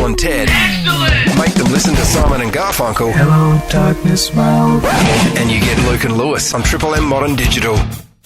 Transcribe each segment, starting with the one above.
and Ted. Excellent! Make them listen to Simon and Garfunkel. Hello, darkness, my old friend. And you get Luke and Lewis on Triple M Modern Digital.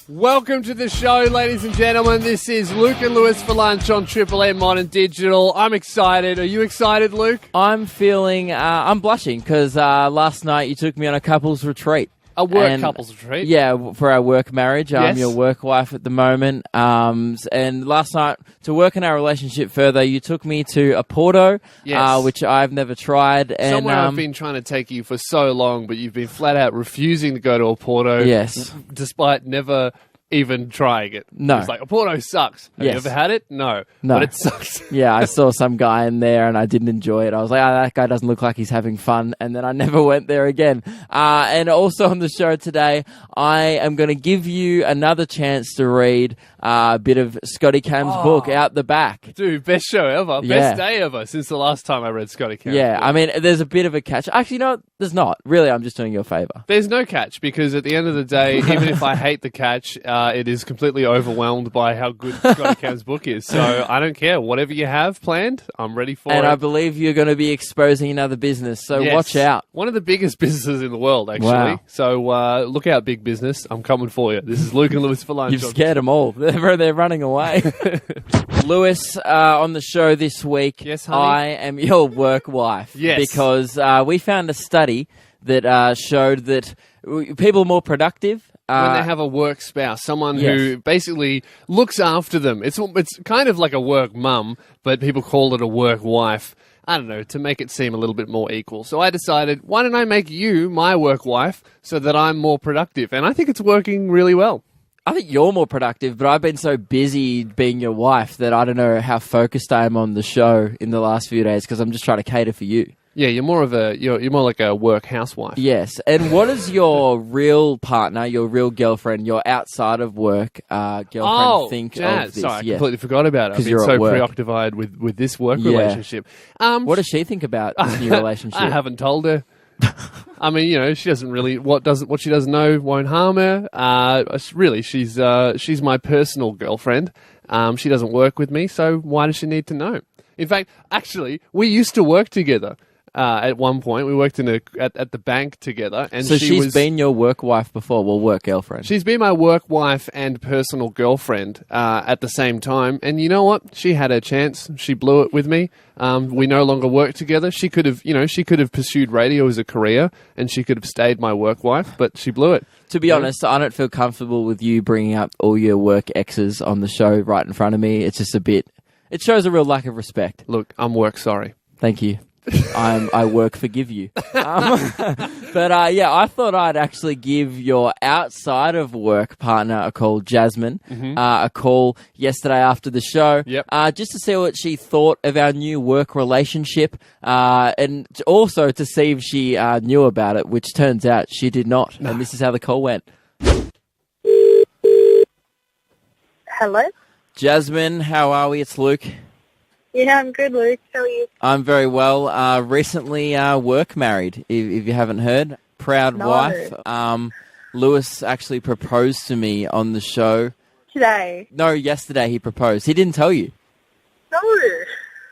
Welcome to the show, ladies and gentlemen. This is Luke and Lewis for lunch on Triple M Modern Digital. I'm excited. Are you excited, Luke? I'm feeling, I'm blushing because last night you took me on a couples retreat. A work couples retreat? Yeah, for our work marriage. I'm Yes. your work wife at the moment. And last night, to work on our relationship further, you took me to a Porto, Yes. which I've never tried. And, Somewhere I've been trying to take you for so long, but you've been flat out refusing to go to a Porto. Yes. Despite never even trying it. No. It's like, a Porto sucks. Have you Yes. ever had it? No. No. But it sucks. Yeah, I saw some guy in there and I didn't enjoy it. I was like, that guy doesn't look like he's having fun. And then I never went there again. And also on the show today, I am going to give you another chance to read a bit of Scotty Cam's book, Out the Back. Dude, best show ever. Yeah. Best day ever since the last time I read Scotty Cam. Yeah, I mean, there's a bit of a catch. Actually, no, there's not. Really, I'm just doing you a favour. There's no catch because at the end of the day, even if I hate the catch, it is completely overwhelmed by how good Scotty Cam's book is. So I don't care. Whatever you have planned, I'm ready for And it. I believe you're going to be exposing another business, so Yes. watch out. One of the biggest businesses in the world, actually. Wow. So look out, big business. I'm coming for you. This is Luke and Lewis for lunch. You've scared them all. They're running away. Lewis, on the show this week, Yes, honey? I am your work wife. Yes. Because we found a study that showed that people are more productive. When they have a work spouse, someone Yes. who basically looks after them. It's kind of like a work mum, but people call it a work wife. I don't know, to make it seem a little bit more equal. So I decided, why don't I make you my work wife so that I'm more productive? And I think it's working really well. I think you're more productive, but I've been so busy being your wife that I don't know how focused I am on the show in the last few days because I'm just trying to cater for you. Yeah, you're more like a work housewife. Yes. And what does your real partner, your real girlfriend, your outside of work girlfriend think Jazz. of this? Sorry, I Yeah. completely forgot about it. I've 'Cause been you're so at work. preoccupied with this work Yeah. relationship. What does she think about this new relationship? I haven't told her. I mean, she doesn't really what she doesn't know won't harm her. She's my personal girlfriend. She doesn't work with me, so why does she need to know? In fact, actually, we used to work together. At one point, we worked at the bank together, and So she's been your work wife before, well, work girlfriend. She's been my work wife and personal girlfriend at the same time. And you know what? She had her chance. She blew it with me. We no longer work together. She could have pursued radio as a career, and she could have stayed my work wife, but she blew it. To be honest, I don't feel comfortable with you bringing up all your work exes on the show right in front of me. It's just it shows a real lack of respect. Look, I'm work sorry. Thank you. I work forgive you. But I thought I'd actually give your outside of work partner a call, Jasmine, a call yesterday after the show, Yep. just to see what she thought of our new work relationship, and also to see if she knew about it, which turns out she did not. And this is how the call went. Hello? Jasmine, how are we? It's Luke. Yeah, I'm good, Luke. How are you? I'm very well. Recently work married, if you haven't heard. Proud No. wife. Lewis actually proposed to me on the show. Today? No, yesterday he proposed. He didn't tell you. No.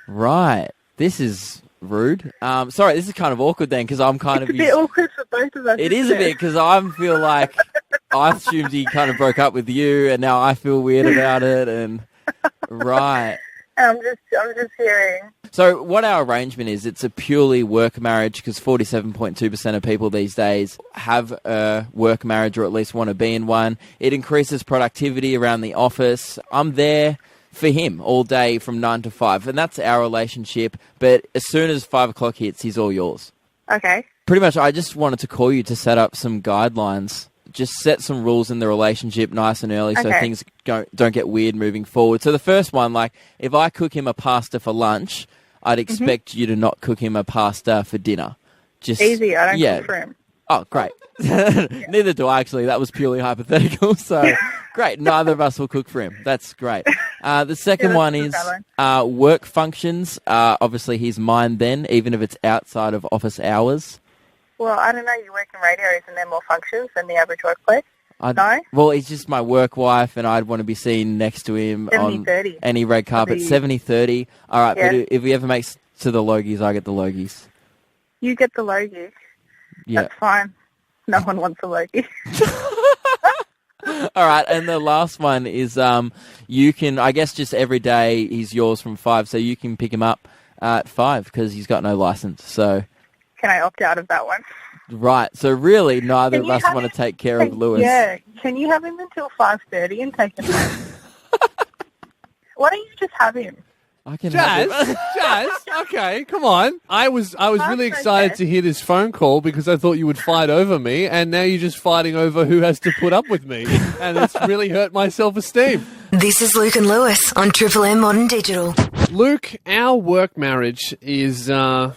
Right. This is rude. Sorry, this is kind of awkward then because I'm kind It's of... a bit awkward for both of us. It is a bit because I feel like I assumed he kind of broke up with you and now I feel weird about it and... Right. I'm just hearing. So what our arrangement is, it's a purely work marriage because 47.2% of people these days have a work marriage or at least want to be in one. It increases productivity around the office. I'm there for him all day from 9 to 5 and that's our relationship. But as soon as 5 o'clock hits, he's all yours. Okay. Pretty much I just wanted to call you to set up some guidelines. Just set some rules in the relationship nice and early so Okay. things don't get weird moving forward. So the first one, like, if I cook him a pasta for lunch, I'd expect you to not cook him a pasta for dinner. Just Easy. I don't cook for him. Oh, great. Neither do I, actually. That was purely hypothetical. So, great. Neither of us will cook for him. That's great. The second Yeah, one that's is a good work functions. Obviously, he's mine then, even if it's outside of office hours. Well, I don't know. You work in radio. Isn't there more functions than the average workplace? No? Well, he's just my work wife, and I'd want to be seen next to him on 70-30. any red carpet. 70-30. All right, Yeah. but if he ever makes to the Logies, I get the Logies. You get the Logie. Yeah. That's fine. No one wants a Logie. All right, and the last one is you can, I guess, just every day he's yours from 5, so you can pick him up at 5 because he's got no license. So Can I opt out of that one? right, so really neither Can of you us have want to him- take care of Lewis. Yeah. Can you have him until 5:30 and take him home? Why don't you just have him? I can have Jazz, him. Jazz, okay, come on. I was really excited okay. to hear this phone call because I thought you would fight over me, and now you're just fighting over who has to put up with me, and it's really hurt my self-esteem. This is Luke and Lewis on Triple M Modern Digital. Luke, our work marriage is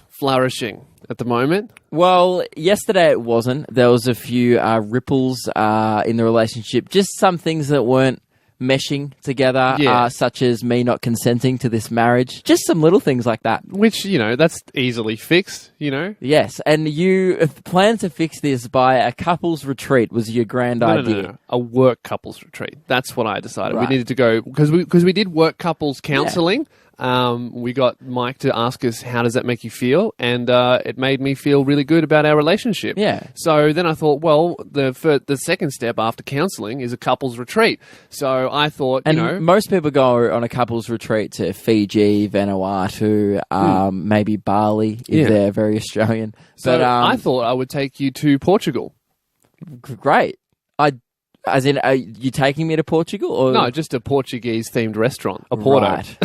flourishing at the moment. Well, yesterday it wasn't. There was a few ripples in the relationship. Just some things that weren't meshing together, Yeah. such as me not consenting to this marriage. Just some little things like that. Which, that's easily fixed, Yes, and you plan to fix this by a couple's retreat was your grand idea. No. A work couples retreat. That's what I decided. Right. We needed to go, because we did work couples counselling. We got Mike to ask us, how does that make you feel? And it made me feel really good about our relationship. Yeah. So then I thought, well, the second step after counselling is a couples retreat. So I thought, And most people go on a couple's retreat to Fiji, Vanuatu, maybe Bali if Yeah. they're very Australian. so But I thought I would take you to Portugal. great. As in, are you taking me to Portugal? Or? No, just a Portuguese-themed restaurant, a Porto. Right.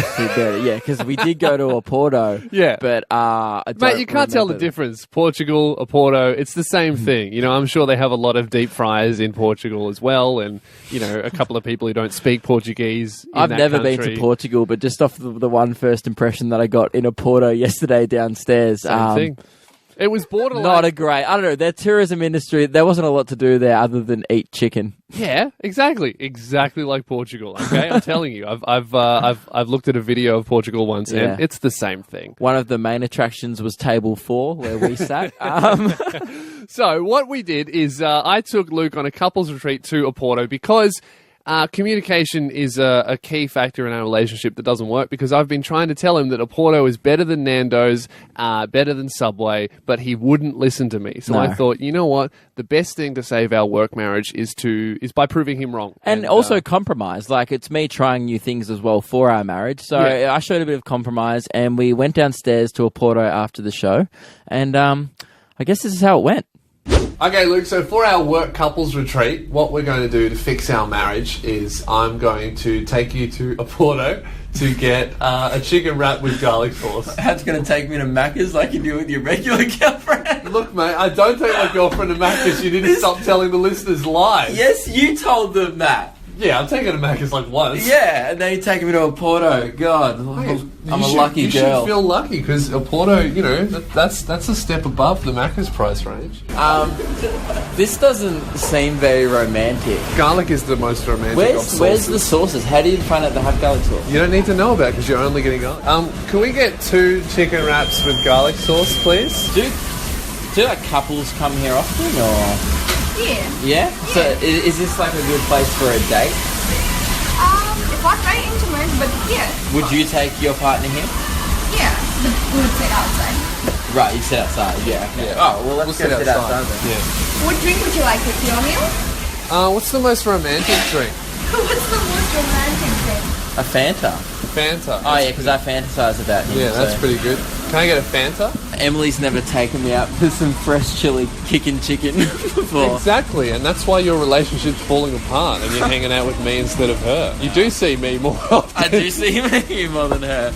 Yeah, because we did go to Oporto. Yeah. But I don't Mate, you can't tell the remember. difference. Portugal, Oporto, it's the same thing. I'm sure they have a lot of deep fryers in Portugal as well, and a couple of people who don't speak Portuguese. I've never been to Portugal, but just off the one first impression that I got in Oporto yesterday downstairs. Same thing. It was borderline. Not a great. I don't know. Their tourism industry. There wasn't a lot to do there other than eat chicken. Yeah, exactly like Portugal. Okay, I'm telling you, I've looked at a video of Portugal once, Yeah. and it's the same thing. One of the main attractions was Table 4, where we sat. So what we did is I took Luke on a couples retreat to Oporto because communication is a key factor in our relationship that doesn't work, because I've been trying to tell him that Oporto is better than Nando's, better than Subway, but he wouldn't listen to me. So No. I thought, you know what? The best thing to save our work marriage is by proving him wrong. And also compromise. Like, it's me trying new things as well for our marriage. So Yeah. I showed a bit of compromise, and we went downstairs to Oporto after the show. And I guess this is how it went. Okay, Luke, so for our work couples retreat, what we're going to do to fix our marriage is I'm going to take you to Oporto to get a chicken wrap with garlic sauce. That's going to take me to Macca's like you do with your regular girlfriend. Look, mate, I don't take my girlfriend to Macca's. You need to stop telling the listeners lies. Yes, you told them that. Yeah, I'm taking her to Macca's like once. Yeah, and then you take me to Oporto. God, I'm a lucky girl. You should feel lucky, because Oporto, that's a step above the Macca's price range. This doesn't seem very romantic. Garlic is the most romantic of Where's sauces. the sauces? How do you find out they have garlic sauce? You don't need to know about it because you're only getting garlic. Can we get 2 chicken wraps with garlic sauce, please? Do like couples come here often, or? Yeah. Yeah? So is this like a good place for a date? It's not very intimate, but yeah. Would you take your partner here? Yeah. But we would sit outside. Right, you sit outside. Yeah. Okay. Oh, well, let's We'll go sit sit outside then. Yeah. What drink would you like with your meal? What's the most romantic drink? What's the most romantic drink? A Fanta. Fanta. Oh, yeah, because I fantasize about him. Yeah, that's so. pretty good. Can I get a Fanta? Emily's never taken me out for some fresh chili kicking chicken before. Exactly, and that's why your relationship's falling apart and you're hanging out with me instead of her. You do see me more often. I do see me more than her.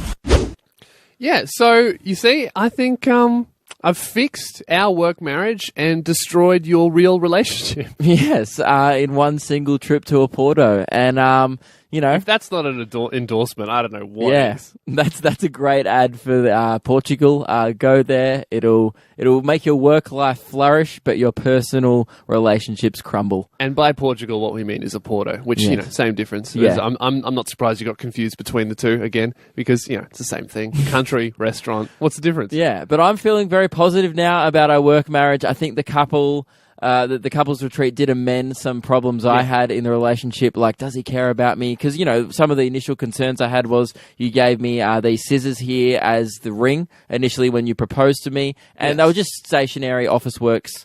Yeah, so you see, I think I've fixed our work marriage and destroyed your real relationship. Yes, in one single trip to Oporto. And, If that's not an endorsement, I don't know what is. That's a great ad for Portugal. Go there. It'll make your work life flourish, but your personal relationships crumble. And by Portugal, what we mean is Oporto, which, Yes. same difference. Yeah. I'm not surprised you got confused between the two again, because, it's the same thing. Country, restaurant. What's the difference? Yeah, but I'm feeling very positive now about our work marriage. I think the couple the couples retreat did amend some problems I had in the relationship. Like, does he care about me? Because, you know, some of the initial concerns I had was you gave me these scissors here as the ring initially when you proposed to me. And they were just stationary office works.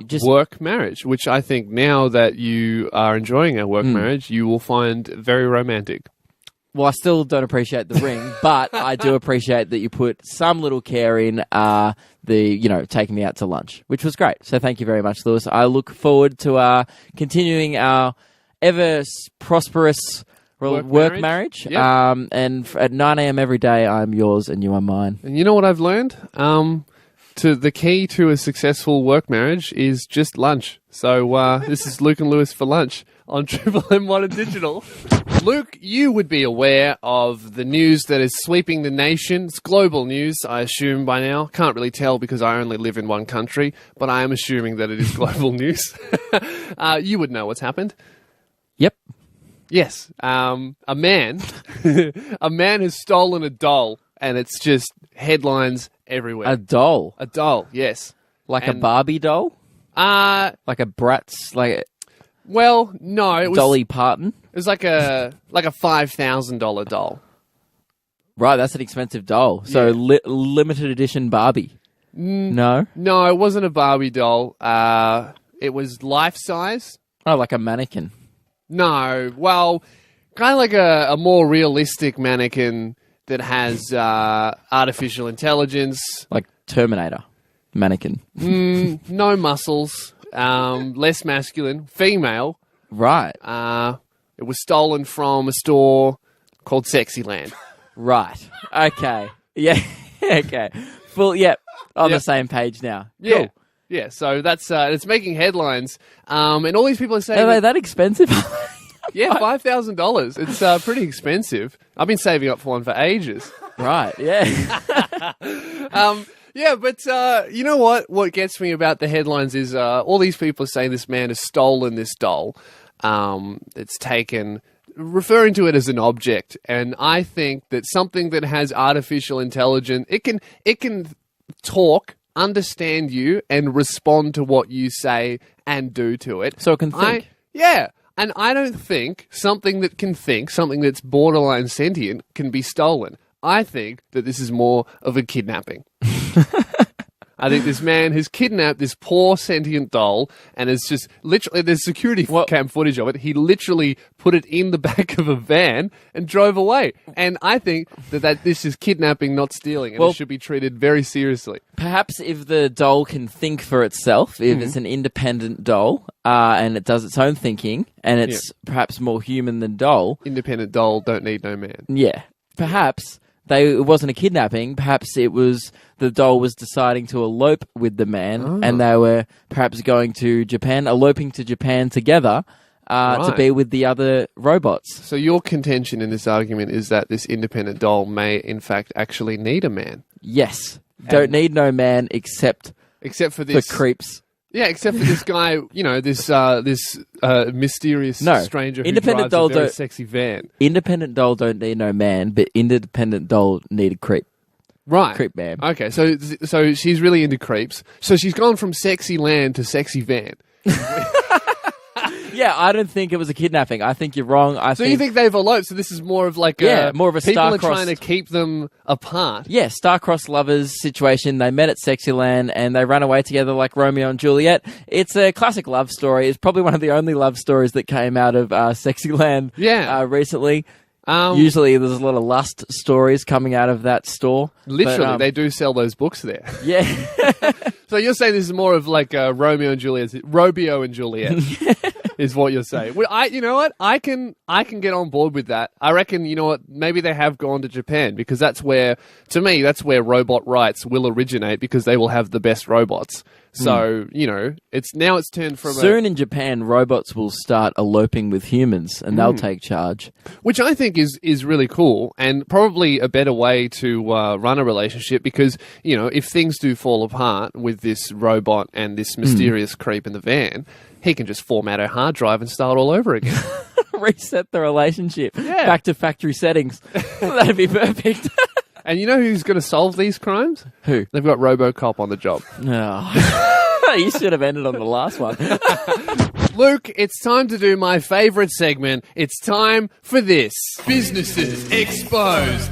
Just work marriage, which I think now that you are enjoying our work marriage, you will find very romantic. Well, I still don't appreciate the ring, but I do appreciate that you put some little care in taking me out to lunch, which was great. So thank you very much, Lewis. I look forward to continuing our ever prosperous work marriage. Yep. And at 9 a.m. every day, I'm yours and you are mine. And you know what I've learned? The key to a successful work marriage is just lunch. So this is Luke and Lewis for lunch on Triple M Modern Digital. Luke, you would be aware of the news that is sweeping the nation. It's global news, I assume, by now. Can't really tell because I only live in one country, but I am assuming that it is global news. You would know what's happened. Yep. Yes. A man has stolen a doll, and it's just headlines everywhere. A doll? A doll, yes. Like a Barbie doll? Like a Bratz, well, no, it was Dolly Parton? It was like a $5,000 doll. Right, that's an expensive doll. So limited edition Barbie. No? No, it wasn't a Barbie doll. It was life size. Oh, like a mannequin. No, well, kind of like a more realistic mannequin that has artificial intelligence. Like Terminator mannequin. No muscles. Less masculine. Female. Right. It was stolen from a store called Sexyland. Right. Okay. Yeah. Okay. Full. Yep. On the same page now. Yeah. Cool. Yeah. So that's it's making headlines. And all these people are saying, Are they that expensive? yeah, $5,000. It's pretty expensive. I've been saving up for one for ages. Right. Yeah. Yeah, but you know what? What gets me about the headlines is all these people are saying this man has stolen this doll. It's taken, referring to it as an object, and I think that something that has artificial intelligence, it can talk, understand you, and respond to what you say and do to it. So it can think. And I don't think something that can think, something that's borderline sentient, can be stolen. I think that this is more of a kidnapping. I think this man has kidnapped this poor sentient doll and has just literally, there's security cam footage of it. He literally put it in the back of a van and drove away. And I think that this is kidnapping, not stealing, and it should be treated very seriously. Perhaps if the doll can think for itself, if it's an independent doll and it does its own thinking and it's perhaps more human than doll. Independent doll don't need no man. Yeah. Perhaps it wasn't a kidnapping. Perhaps it was the doll was deciding to elope with the man and they were perhaps going to Japan, eloping to Japan together to be with the other robots. So your contention in this argument is that this independent doll may, in fact, actually need a man. Yes. Don't need no man except for this. For creeps. Yeah, except for this guy, this mysterious stranger who independent drives doll a very sexy van. Independent doll don't need no man, but independent doll need a creep. Right. Creep man. Okay, so she's really into creeps. So she's gone from sexy land to sexy van. Yeah, I don't think it was a kidnapping. I think you're wrong. You think they've eloped? So this is more of like more of a people star-crossed. are trying to keep them apart. Yeah, star-crossed lovers situation. They met at Sexyland and they ran away together like Romeo and Juliet. It's a classic love story. It's probably one of the only love stories that came out of Sexyland recently. Usually there's a lot of lust stories coming out of that store. Literally, they do sell those books there. Yeah. So you're saying this is more of like Romeo and Juliet is what you're saying. Well, you know what? I can get on board with that. I reckon, you know what? Maybe they have gone to Japan because that's where robot rights will originate because they will have the best robots. So, it's turned from soon in Japan, robots will start eloping with humans and they'll take charge. Which I think is really cool and probably a better way to run a relationship because, if things do fall apart with this robot and this mysterious creep in the van, he can just format a hard drive and start all over again. Reset the relationship. Yeah. Back to factory settings. That'd be perfect. And you know who's going to solve these crimes? Who? They've got RoboCop on the job. Oh. You should have ended on the last one. Luke, it's time to do my favourite segment. It's time for this. Businesses Exposed.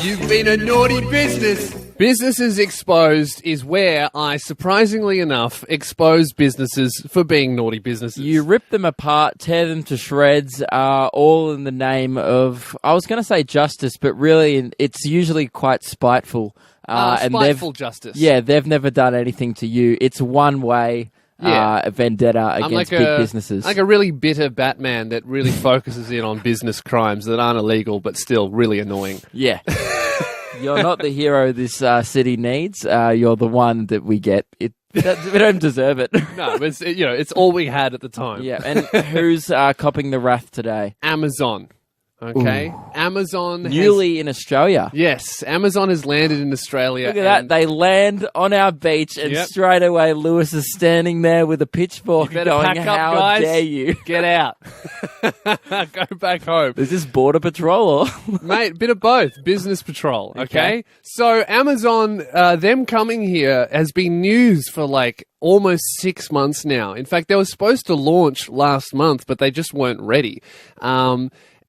You've been a naughty business. Businesses Exposed is where I, surprisingly enough, expose businesses for being naughty businesses. You rip them apart, tear them to shreds, all in the name of, I was going to say justice, but really it's usually quite spiteful. Spiteful justice. Yeah, they've never done anything to you. It's one way. Vendetta against big businesses. Like a really bitter Batman that really focuses in on business crimes that aren't illegal but still really annoying. Yeah. You're not the hero this city needs. You're the one that we get. We don't deserve it. No, but it's all we had at the time. Yeah, and who's copping the wrath today? Amazon. Okay, Ooh. Amazon newly in Australia. Yes, Amazon has landed in Australia. Look at that! They land on our beach, and straight away Lewis is standing there with a pitchfork, going, pack up, "How guys. dare you Get out? Go back home." Is this border patrol or mate? Bit of both. Business patrol. Okay. So Amazon, them coming here has been news for like almost 6 months now. In fact, they were supposed to launch last month, but they just weren't ready.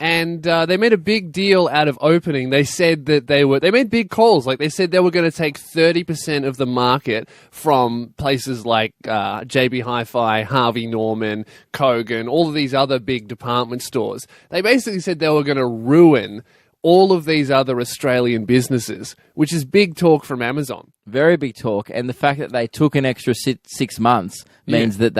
And they made a big deal out of opening. They said that they made big calls. Like they said they were going to take 30% of the market from places like JB Hi-Fi, Harvey Norman, Kogan, all of these other big department stores. They basically said they were going to ruin all of these other Australian businesses, which is big talk from Amazon. Very big talk. And the fact that they took an extra 6 months means that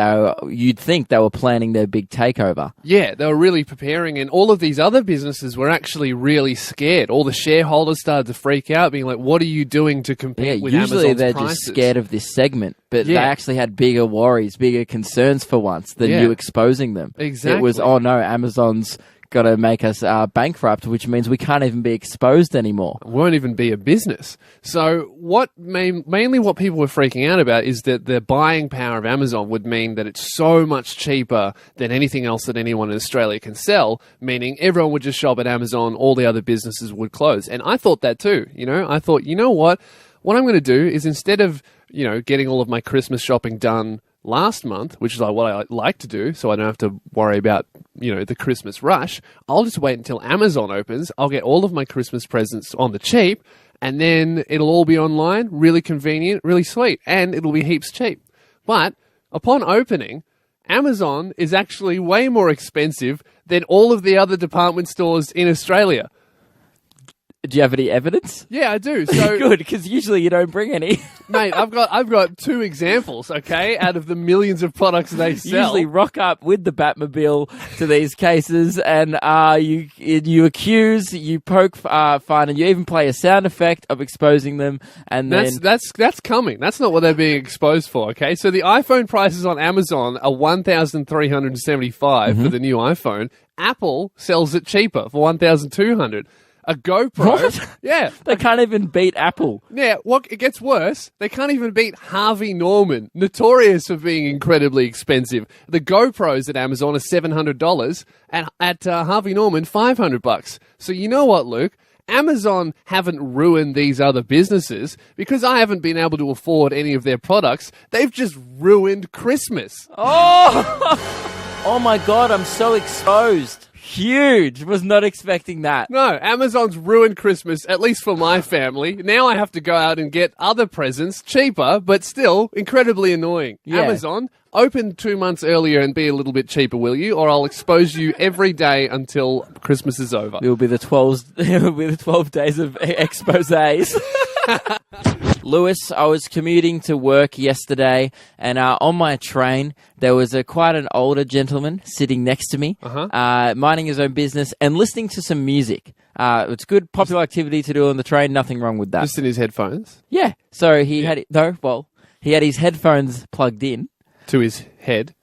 you'd think they were planning their big takeover. Yeah, they were really preparing, and all of these other businesses were actually really scared. All the shareholders started to freak out, being like, what are you doing to compete with Amazon's usually they're prices? just scared of this segment, but they actually had bigger worries, bigger concerns for once than you exposing them. Exactly. It was, oh no, Amazon's got to make us bankrupt, which means we can't even be exposed anymore. It won't even be a business. So mainly what people were freaking out about is that the buying power of Amazon would mean that it's so much cheaper than anything else that anyone in Australia can sell, meaning everyone would just shop at Amazon, all the other businesses would close. And I thought that too. I thought, you know what? What I'm going to do is instead of, getting all of my Christmas shopping done last month, which is what I like to do, so I don't have to worry about, the Christmas rush, I'll just wait until Amazon opens. I'll get all of my Christmas presents on the cheap, and then it'll all be online, really convenient, really sweet, and it'll be heaps cheap. But upon opening, Amazon is actually way more expensive than all of the other department stores in Australia. Do you have any evidence? Yeah, I do. So good, because usually you don't bring any. Mate, I've got 2 examples, okay, out of the millions of products they sell. Usually rock up with the Batmobile to these cases, and you accuse, you poke fun, and you even play a sound effect of exposing them. And that's coming. That's not what they're being exposed for. Okay, so the iPhone prices on Amazon are $1,375 for the new iPhone. Apple sells it cheaper for $1,200. A GoPro. What? Yeah. They can't even beat Apple. Yeah, it gets worse. They can't even beat Harvey Norman, notorious for being incredibly expensive. The GoPros at Amazon are $700, and at Harvey Norman, $500. So you know what, Luke? Amazon haven't ruined these other businesses because I haven't been able to afford any of their products. They've just ruined Christmas. Oh my God, I'm so exposed. Huge. Was not expecting that. No, Amazon's ruined Christmas, at least for my family. Now I have to go out and get other presents, cheaper, but still incredibly annoying. Yeah. Amazon, open 2 months earlier and be a little bit cheaper, will you? Or I'll expose you every day until Christmas is over. It will be the 12 days of exposés. Lewis, I was commuting to work yesterday, and on my train, there was quite an older gentleman sitting next to me, minding his own business and listening to some music. It's good, popular activity to do on the train, nothing wrong with that. Just in his headphones? Yeah. So he had his headphones plugged in. To his head?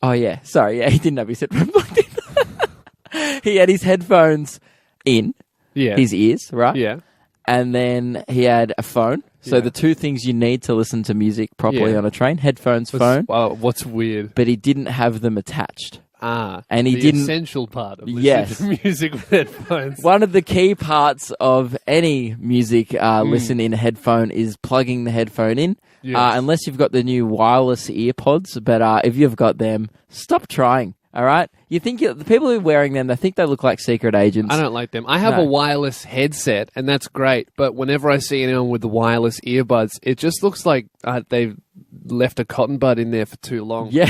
Oh, yeah. Sorry, yeah, he didn't have his headphones plugged in. He had his headphones in his ears, right? Yeah. And then he had a phone. So the 2 things you need to listen to music properly on a train, headphones, phone. Wow, what's weird? But he didn't have them attached. And he the didn't. essential part of listening Yes. to music with headphones. One of the key parts of any music listen in a headphone is plugging the headphone in. Yes. Unless you've got the new wireless earpods, but if you've got them, stop trying. All right, the people who are wearing them, they think they look like secret agents. I don't like them. I have a wireless headset, and that's great. But whenever I see anyone with the wireless earbuds, it just looks like they've left a cotton bud in there for too long. Yeah,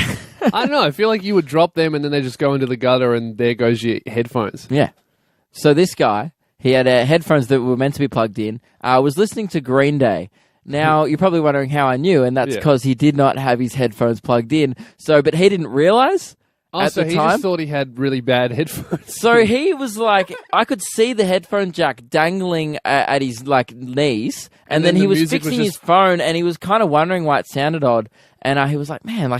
I don't know. I feel like you would drop them, and then they just go into the gutter, and there goes your headphones. yeah. So this guy, he had headphones that were meant to be plugged in. Was listening to Green Day. Now, you're probably wondering how I knew, and that's because he did not have his headphones plugged in. But he didn't realize. So he just thought he had really bad headphones. So he was like, I could see the headphone jack dangling at his knees, and then he was fixing his phone, and he was kind of wondering why it sounded odd. And he was like, man,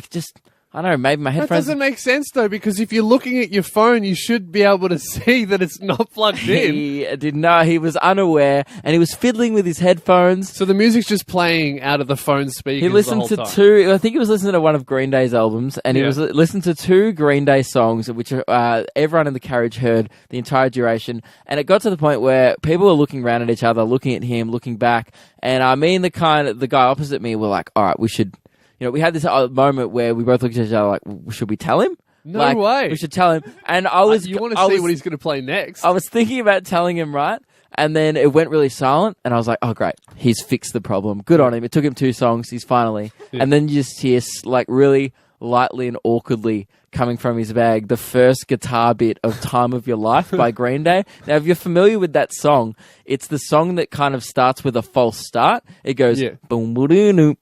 I don't know, maybe my That headphones. doesn't make sense, though, because if you're looking at your phone, you should be able to see that it's not plugged in. He didn't know. He was unaware, and he was fiddling with his headphones. So the music's just playing out of the phone speakers. He listened the to whole time. two. I think he was listening to one of Green Day's albums, and he was listening to two Green Day songs, which everyone in the carriage heard the entire duration. And it got to the point where people were looking around at each other, looking at him, looking back. And me and the guy opposite me were like, "All right, we should." We had this moment where we both looked at each other like, should we tell him? No way. We should tell him. And I was. You want to see what he's going to play next? I was thinking about telling him, right? And then it went really silent, and I was like, oh, great. He's fixed the problem. Good on him. It took him 2 songs. He's finally. Yeah. And then you just hear, really lightly and awkwardly coming from his bag, the first guitar bit of Time of Your Life by Green Day. Now, if you're familiar with that song, it's the song that kind of starts with a false start. It goes, boom, boom,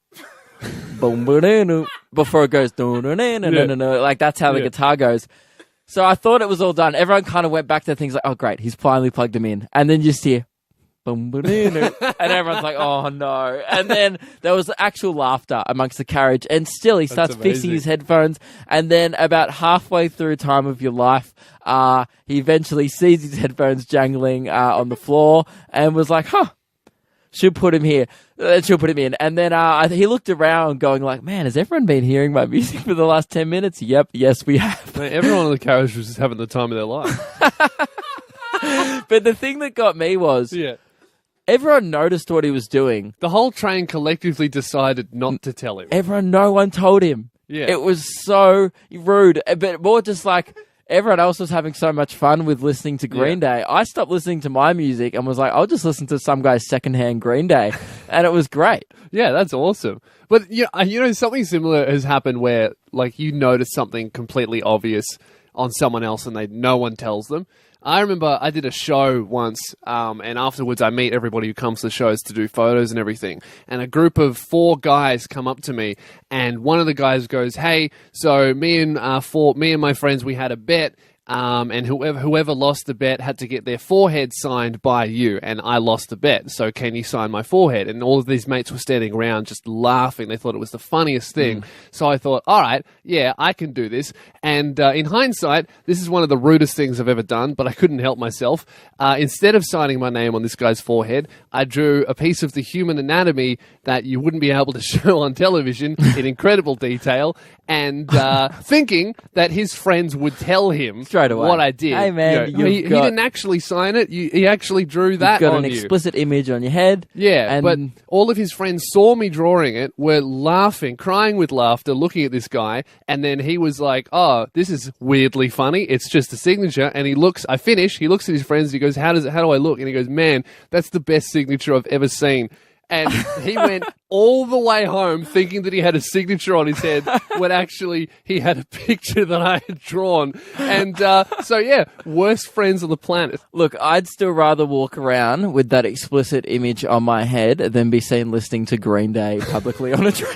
before it goes, like that's how the guitar goes. So I thought it was all done. Everyone kind of went back to things like, oh, great, he's finally plugged them in. And then you just hear, and everyone's like, oh, no. And then there was actual laughter amongst the carriage. And still, he starts fixing his headphones. And then about halfway through Time of Your Life, he eventually sees his headphones jangling on the floor and was like, she'll put him here. She'll put him in. And then he looked around going like, man, has everyone been hearing my music for the last 10 minutes? Yep. Yes, we have. Mate, everyone in the carriage was just having the time of their life. But the thing that got me was everyone noticed what he was doing. The whole train collectively decided not to tell him. No one told him. Yeah. It was so rude. But more just like, everyone else was having so much fun with listening to Green Day. I stopped listening to my music and was like, I'll just listen to some guy's secondhand Green Day. And it was great. Yeah, that's awesome. But, something similar has happened where, you notice something completely obvious on someone else and no one tells them. I remember I did a show once, and afterwards I meet everybody who comes to the shows to do photos and everything. And a group of 4 guys come up to me, and one of the guys goes, "Hey, so me and my friends, we had a bet." And whoever lost the bet had to get their forehead signed by you, and I lost the bet. So can you sign my forehead? And all of these mates were standing around just laughing. They thought it was the funniest thing. So I thought, all right, yeah, I can do this. And in hindsight, this is one of the rudest things I've ever done, but I couldn't help myself. Instead of signing my name on this guy's forehead, I drew a piece of the human anatomy that you wouldn't be able to show on television in incredible detail, and thinking that his friends would tell him straight away what I did. Hey, man, he didn't actually sign it. He actually drew that got on an you. explicit image on your head. Yeah, but all of his friends saw me drawing it, were laughing, crying with laughter, looking at this guy, and then he was like, oh, this is weirdly funny. It's just a signature. And he looks at his friends, he goes, how do I look? And he goes, man, that's the best signature I've ever seen. And he went all the way home thinking that he had a signature on his head when actually he had a picture that I had drawn. And worst friends on the planet. Look, I'd still rather walk around with that explicit image on my head than be seen listening to Green Day publicly on a train.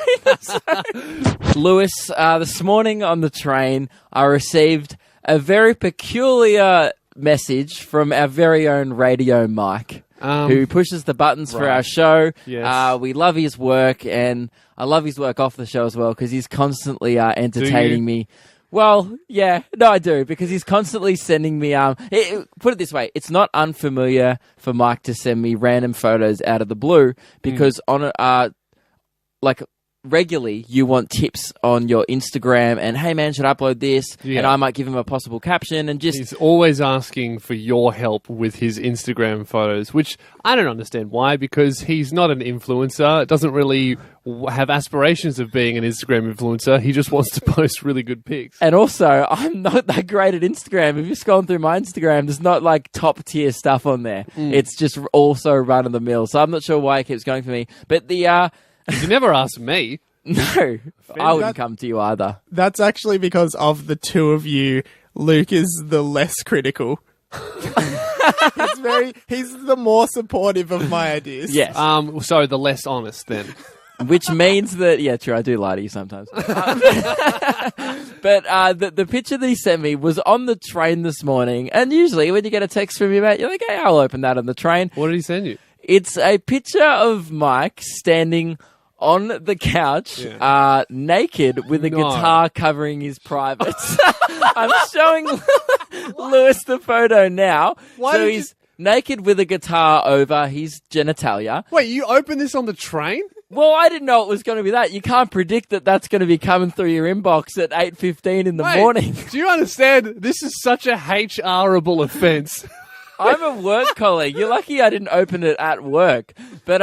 Lewis, this morning on the train, I received a very peculiar message from our very own Radio Mike. Who pushes the buttons for our show. Yes. We love his work, and I love his work off the show as well, because he's constantly entertaining me. Well, yeah, no, I do, because he's constantly sending me... put it this way, it's not unfamiliar for Mike to send me random photos out of the blue, because regularly you want tips on your Instagram and, hey man, should I upload this? Yeah. And I might give him a possible caption and just... He's always asking for your help with his Instagram photos, which I don't understand why, because he's not an influencer, doesn't really have aspirations of being an Instagram influencer. He just wants to post really good pics. And also, I'm not that great at Instagram. If you've scrolled through my Instagram, there's not like top tier stuff on there. It's just also run of the mill. So I'm not sure why it keeps going for me. But the... You never asked me. No, I wouldn't come to you either. That's actually because of the two of you, Luke is the less critical. He's the more supportive of my ideas. Yes. So the less honest then. Which means that, yeah, true, I do lie to you sometimes. But the picture that he sent me was on the train this morning. And usually when you get a text from your mate, you're like, hey, I'll open that on the train. What did he send you? It's a picture of Mike standing on the couch, naked with a guitar covering his privates. I'm showing Lewis the photo now. He's naked with a guitar over his genitalia. Wait, you opened this on the train? Well, I didn't know it was going to be that. You can't predict that that's going to be coming through your inbox at 8:15 in the morning. Do you understand? This is such a HRable offence. I'm a work colleague. You're lucky I didn't open it at work. But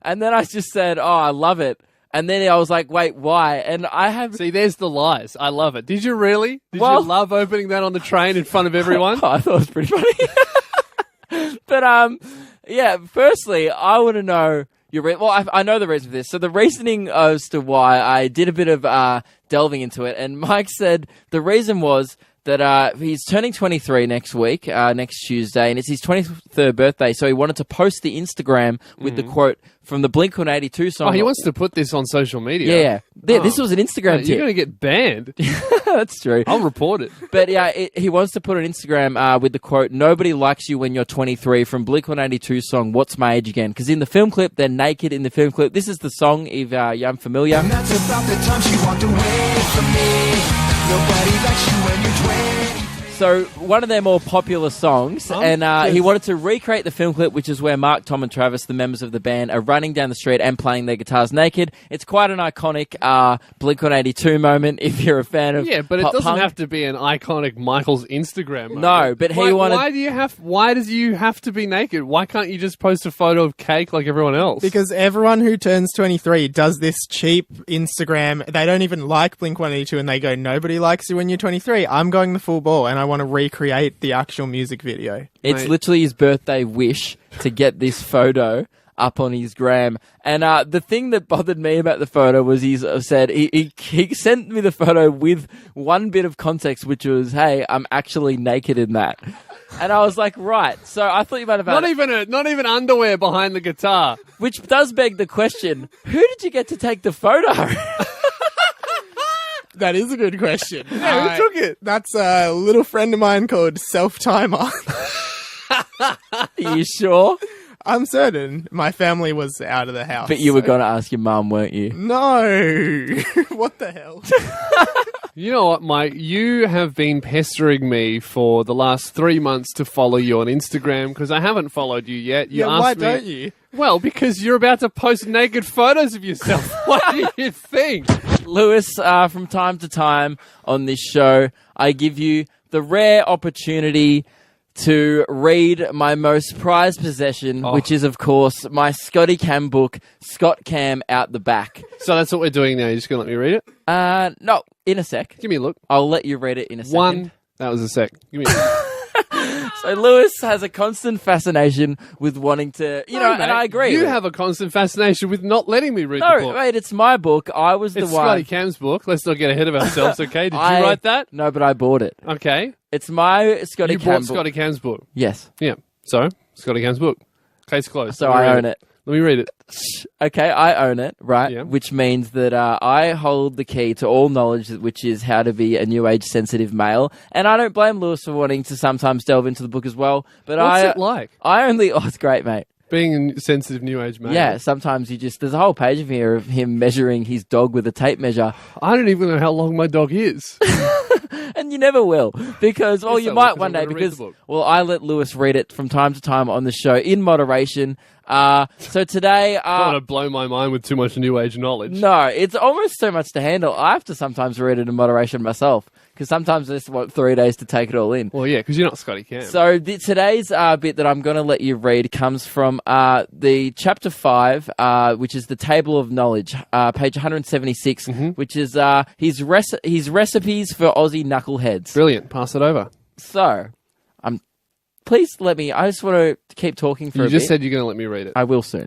and then I just said, "Oh, I love it." And then I was like, "Wait, why?" And I have See, there's the lies. I love it. Did you really? Did you love opening that on the train in front of everyone? I thought it was pretty funny. But yeah. Firstly, I want to know your I know the reason for this. So the reasoning as to why I did a bit of delving into it, and Mike said the reason was that he's turning 23 next week, next Tuesday, and it's his 23rd birthday, so he wanted to post the Instagram with the quote from the Blink-182 song. Oh, he wants to put this on social media. Yeah. This was an Instagram tip. You're going to get banned. That's true. I'll report it. But yeah, he wants to put on Instagram with the quote, "Nobody likes you when you're 23" from Blink-182 song, "What's My Age Again?" Because in the film clip, they're naked in the film clip. This is the song, if you're unfamiliar. And that's about the time she walked away from me. Nobody likes you when you're 20. So, one of their more popular songs, and he wanted to recreate the film clip, which is where Mark, Tom and Travis, the members of the band, are running down the street and playing their guitars naked. It's quite an iconic Blink-182 moment if you're a fan of but it pop doesn't punk. have to be an iconic Michael's Instagram moment. No, but he wanted... Why does you have to be naked? Why can't you just post a photo of cake like everyone else? Because everyone who turns 23 does this cheap Instagram. They don't even like Blink-182 and they go, "Nobody likes you when you're 23. I'm going the full ball and I want to recreate the actual music video." It's literally his birthday wish to get this photo up on his gram. And the thing that bothered me about the photo was he said he sent me the photo with one bit of context, which was, "Hey, I'm actually naked in that." And I was like, right. So I thought you might have not even underwear behind the guitar. Which does beg the question: who did you get to take the photo? That is a good question. Yeah, who took it? That's a little friend of mine called Self-Timer. Are you sure? I'm certain. My family was out of the house. But you were going to ask your mum, weren't you? No. What the hell? You know what, Mike? You have been pestering me for the last 3 months to follow you on Instagram because I haven't followed you yet. You asked why me, don't you? Well, because you're about to post naked photos of yourself. What do you think? Lewis, from time to time on this show, I give you the rare opportunity to read my most prized possession, which is, of course, my Scotty Cam book, Scott Cam Out the Back. So that's what we're doing now. You're just going to let me read it? No, in a sec. Give me a look. I'll let you read it in a second. That was a sec. Give me a look. So Lewis has a constant fascination with wanting to, and I agree. You have a constant fascination with not letting me read the No, book. wait, it's my book. I was the It's one. Scotty Cam's book. Let's not get ahead of ourselves, okay? Did you write that? No, but I bought it. Okay. It's my Scotty You Cam bought book. Scotty Cam's book. Yes. Yeah. So, Scotty Cam's book. Case closed. So Let me I read own it. Let me read it. Okay, I own it, right? Yeah. Which means that I hold the key to all knowledge, which is how to be a new age sensitive male. And I don't blame Lewis for wanting to sometimes delve into the book as well. But What's it like? It's great, mate. Being a sensitive new age man. Yeah, sometimes there's a whole page of here of him measuring his dog with a tape measure. I don't even know how long my dog is. And you never will, because, Yes, you I will, might 'cause one I'm day, gonna read because, the book. I let Lewis read it from time to time on the show in moderation. So today, I don't want to blow my mind with too much new age knowledge. no, it's almost too much to handle. I have to sometimes read it in moderation myself because sometimes it's 3 days to take it all in. Well, yeah, because you're not Scotty Cam. So today's bit that I'm going to let you read comes from the chapter 5, which is the table of knowledge, page 176, which is his recipes for Aussie knuckleheads. Brilliant. Pass it over. So, please let me. I just want to keep talking for You a just bit. said you're going to let me read it. I will soon,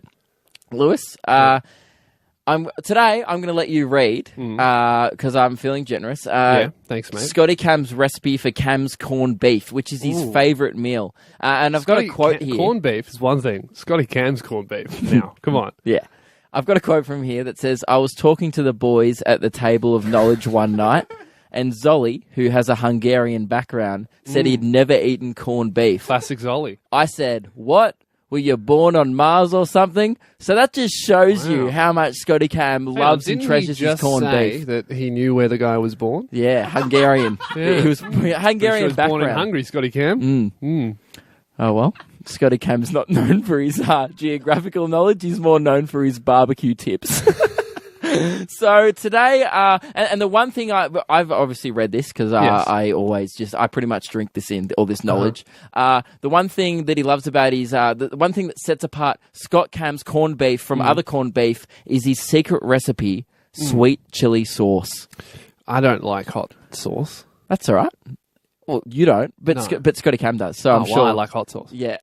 Lewis. I'm going to let you read because I'm feeling generous. Yeah, thanks, mate. Scotty Cam's recipe for Cam's corned beef, which is his favourite meal. And I've got a quote here. Corned beef is one thing. Scotty Cam's corned beef. Now, come on. Yeah. I've got a quote from here that says, I was talking to the boys at the table of knowledge one night, and Zolly, who has a Hungarian background, said he'd never eaten corned beef. Classic Zolly. I said, what? Were you born on Mars or something? So that just shows you how much Scotty Cam loves and treasures his corned beef. That he knew where the guy was born? Yeah, Hungarian. Yeah. He was Hungarian He was background. born in Hungary, Scotty Cam. Oh, well, Scotty Cam's not known for his geographical knowledge. He's more known for his barbecue tips. So today, and the one thing I've obviously read this because Yes. I pretty much drink this in, all this knowledge. The one thing that he loves about his, the one thing that sets apart Scott Cam's corned beef from other corned beef is his secret recipe, sweet chili sauce. I don't like hot sauce. That's all right. Well, you don't, but No. but Scotty Cam does. So I'm Well, sure I like hot sauce. Yeah.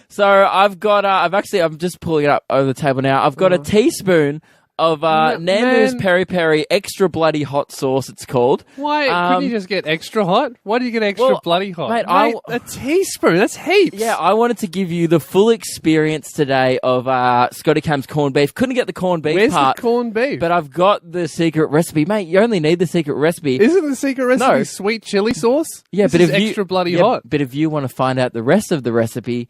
So I've got. I'm just pulling it up over the table now. I've got a teaspoon of Nando's man. Peri Peri extra bloody hot sauce. It's called. Why couldn't you just get extra hot? Why do you get extra well, bloody hot? mate, a teaspoon. That's heaps. Yeah, I wanted to give you the full experience today of Scotty Cam's corned beef. Couldn't get the corned beef Where's part, the corned beef? but I've got the secret recipe, mate. You only need the secret recipe. Isn't the secret recipe No. sweet chili sauce? Yeah, This but is if you extra bloody yeah, hot. But if you want to find out the rest of the recipe,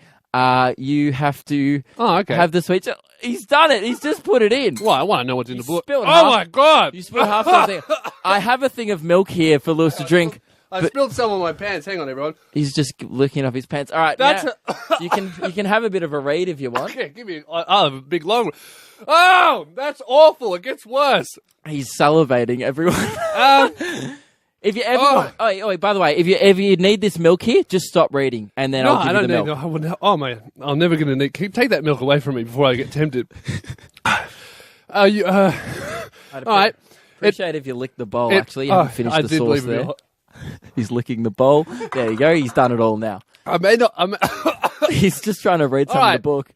you have to have the sweet. He's done it. He's just put it in. Well, I want to know what's in You the book. spilled Oh half- my god! You spilled half the thing. I have a thing of milk here for Lewis to drink. I spilled some on my pants. Hang on, everyone. He's just looking up his pants. All right, That's now, you can have a bit of a read if you want. Okay, give me. I'll have a big long one. Oh, that's awful. It gets worse. He's salivating, everyone. If you ever, wait, by the way, if you need this milk here, just stop reading, and then I'll give I you don't the need. milk. No, I wouldn't. Oh man, I'm never going to need. Take that milk away from me before I get tempted. All right. Appreciate if you lick the bowl. Actually, you haven't finished I the did sauce leave there. it. He's licking the bowl. There you go. He's done it all now. I may not. He's just trying to read some of the book.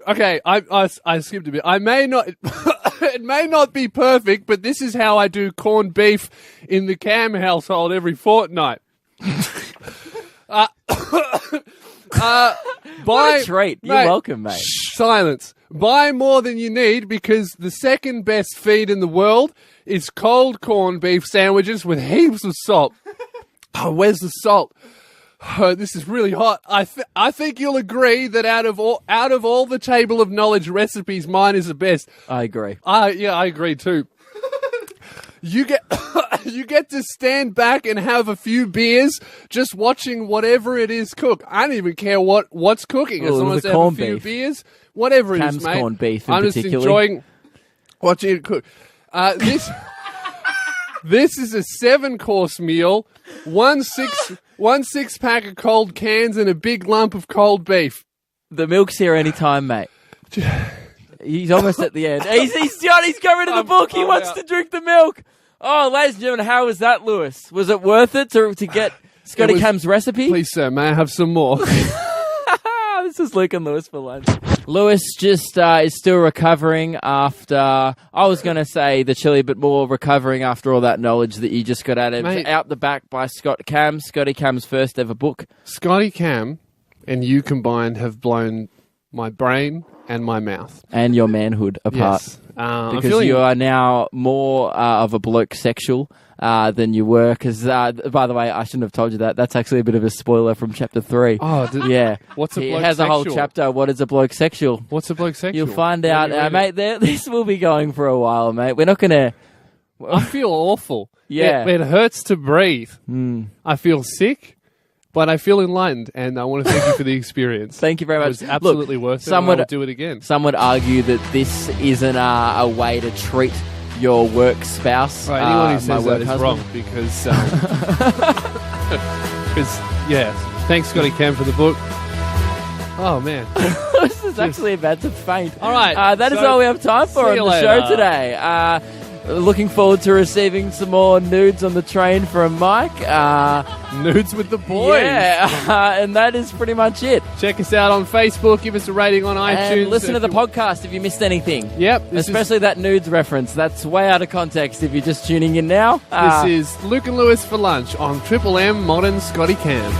Okay, I skipped a bit. I may not. It may not be perfect, but this is how I do corned beef in the Cam household every fortnight. What a treat. You're welcome, mate. Silence. Buy more than you need because the second best feed in the world is cold corned beef sandwiches with heaps of salt. Oh, where's the salt? Oh, this is really hot. I think you'll agree that out of all the table of knowledge recipes, mine is the best. I agree. Yeah, I agree too. You get to stand back and have a few beers, just watching whatever it is cook. I don't even care what's cooking as Well, long as the I have a corned few beef. beers, whatever Cam's it is, mate. corned beef in I'm just particular. enjoying watching it cook. This is a 7-course meal, one six pack of cold cans, and a big lump of cold beef. The milk's here anytime, mate. He's almost at the end. He's going to the book. He wants to drink the milk. Oh, ladies and gentlemen, how was that, Lewis? Was it worth it to get Scotty Cam's recipe? Please, sir, may I have some more? This is Luke and Lewis for lunch. Lewis just is still recovering after, I was going to say the chili, but more recovering after all that knowledge that you just got out of. Mate. Out the Back by Scott Cam, Scotty Cam's first ever book. Scotty Cam and you combined have blown my brain and my mouth. And your manhood apart. Yes. I'm Because feeling- you are now more of a bloke sexual than you were. Because, by the way, I shouldn't have told you that. That's actually a bit of a spoiler from chapter 3. Oh, yeah. What's a He bloke has a whole sexual? chapter. What is a bloke sexual? What's a bloke sexual? You'll find Let out, me read mate. This will be going for a while, mate. We're not going to. I feel awful. Yeah. It hurts to breathe. I feel sick. But I feel enlightened, and I want to thank you for the experience. Thank you very much. It was absolutely Look, worth it. some And I would- will do it again. Some would argue that this isn't a way to treat your work spouse. Right, anyone who my says work that is husband. wrong because, yeah. Thanks, Scotty Cam, for the book. Oh man, This is actually about to faint. All right, that is so all we have time for see on you the show later. today. Looking forward to receiving some more nudes on the train from Mike. nudes with the boys. Yeah, and that is pretty much it. Check us out on Facebook. Give us a rating on iTunes. And listen to the podcast if you missed anything. Yep, Especially that nudes reference. That's way out of context if you're just tuning in now. This is Luke and Lewis for lunch on Triple M Modern Scotty Cam.